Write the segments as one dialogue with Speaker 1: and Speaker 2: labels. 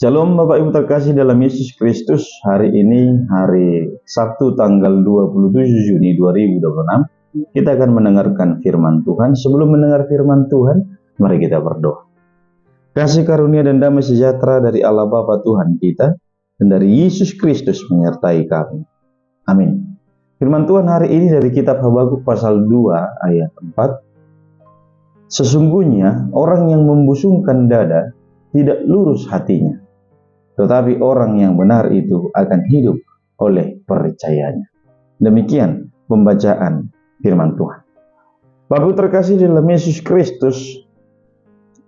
Speaker 1: Shalom Bapak Ibu terkasih dalam Yesus Kristus. Hari ini hari Sabtu tanggal 27 Juni 2026. Kita akan mendengarkan firman Tuhan. Sebelum mendengar firman Tuhan, mari kita berdoa. Kasih karunia dan damai sejahtera dari Allah Bapa Tuhan kita dan dari Yesus Kristus menyertai kami. Amin. Firman Tuhan hari ini dari kitab Habakuk pasal 2 ayat 4. Sesungguhnya orang yang membusungkan dada tidak lurus hatinya, tetapi orang yang benar itu akan hidup oleh percayanya. Demikian pembacaan firman Tuhan. Bapak terkasih dalam Yesus Kristus,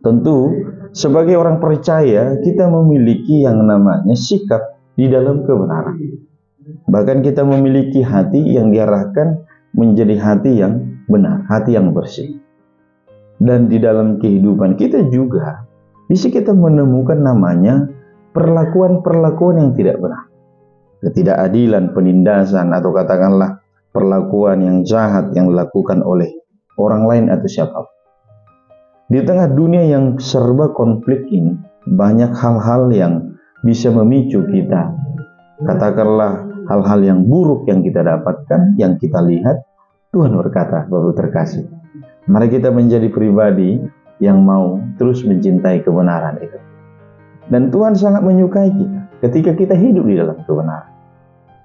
Speaker 1: tentu sebagai orang percaya kita memiliki yang namanya sikap di dalam kebenaran. Bahkan kita memiliki hati yang diarahkan menjadi hati yang benar, hati yang bersih. Dan di dalam kehidupan kita juga bisa kita menemukan namanya perlakuan-perlakuan yang tidak benar. Ketidakadilan, penindasan, atau katakanlah perlakuan yang jahat yang dilakukan oleh orang lain atau siapapun. Di tengah dunia yang serba konflik ini, banyak hal-hal yang bisa memicu kita. Katakanlah hal-hal yang buruk yang kita dapatkan, yang kita lihat. Tuhan berkata, Bapak terkasih, mari kita menjadi pribadi yang mau terus mencintai kebenaran itu. Dan Tuhan sangat menyukai kita ketika kita hidup di dalam kebenaran.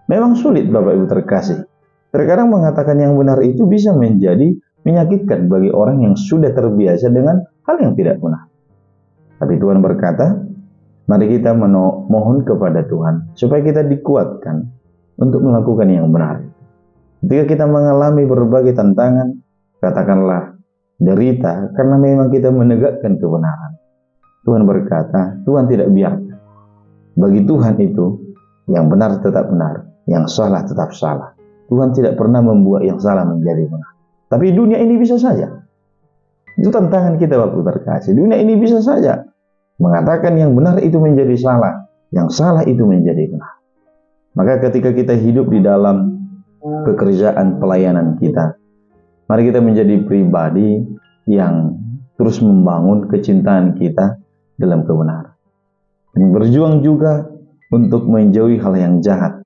Speaker 1: Memang sulit Bapak Ibu terkasih. Terkadang mengatakan yang benar itu bisa menjadi menyakitkan bagi orang yang sudah terbiasa dengan hal yang tidak benar. Tapi Tuhan berkata, mari kita mohon kepada Tuhan supaya kita dikuatkan untuk melakukan yang benar. Ketika kita mengalami berbagai tantangan, katakanlah derita, karena memang kita menegakkan kebenaran. Tuhan berkata, Tuhan tidak biarkan. Bagi Tuhan itu, yang benar tetap benar, yang salah tetap salah. Tuhan tidak pernah membuat yang salah menjadi benar. Tapi dunia ini bisa saja. Itu tantangan kita waktu terkasih. Dunia ini bisa saja mengatakan yang benar itu menjadi salah, yang salah itu menjadi benar. Maka ketika kita hidup di dalam pekerjaan pelayanan kita, mari kita menjadi pribadi yang terus membangun kecintaan kita dalam kebenaran. Dan berjuang juga untuk menjauhi hal yang jahat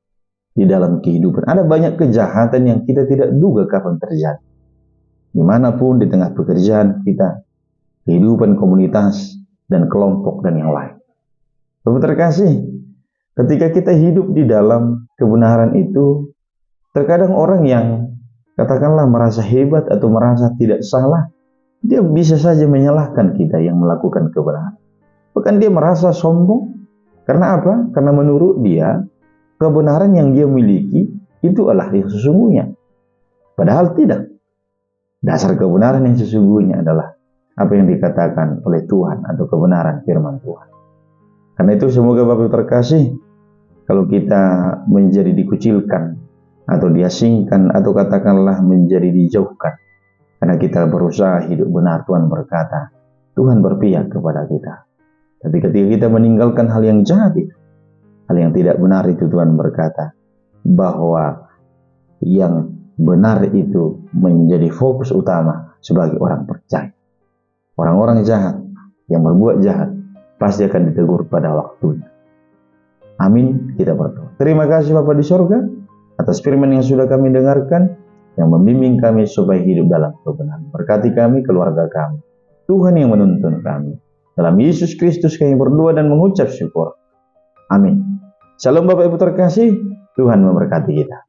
Speaker 1: di dalam kehidupan. Ada banyak kejahatan yang kita tidak duga kapan terjadi. Dimanapun di tengah pekerjaan kita, kehidupan komunitas dan kelompok dan yang lain. Bapak terkasih, ketika kita hidup di dalam kebenaran itu, terkadang orang yang katakanlah merasa hebat atau merasa tidak salah, dia bisa saja menyalahkan kita yang melakukan kebenaran. Bahkan dia merasa sombong. Karena apa? Karena menurut dia, kebenaran yang dia miliki itu adalah yang sesungguhnya. Padahal tidak. Dasar kebenaran yang sesungguhnya adalah apa yang dikatakan oleh Tuhan atau kebenaran firman Tuhan. Karena itu semoga Bapak terkasih, kalau kita menjadi dikucilkan atau diasingkan atau katakanlah menjadi dijauhkan, karena kita berusaha hidup benar, Tuhan berkata, Tuhan berpihak kepada kita. Tapi ketika kita meninggalkan hal yang jahat itu, hal yang tidak benar itu, Tuhan berkata bahwa yang benar itu menjadi fokus utama sebagai orang percaya. Orang-orang jahat yang berbuat jahat pasti akan ditegur pada waktunya. Amin, kita berdoa. Terima kasih Bapa di sorga atas firman yang sudah kami dengarkan, yang membimbing kami supaya hidup dalam kebenaran. Berkati kami, keluarga kami. Tuhan yang menuntun kami. Dalam Yesus Kristus kami berdoa dan mengucap syukur. Amin. Shalom Bapak Ibu terkasih, Tuhan memberkati kita.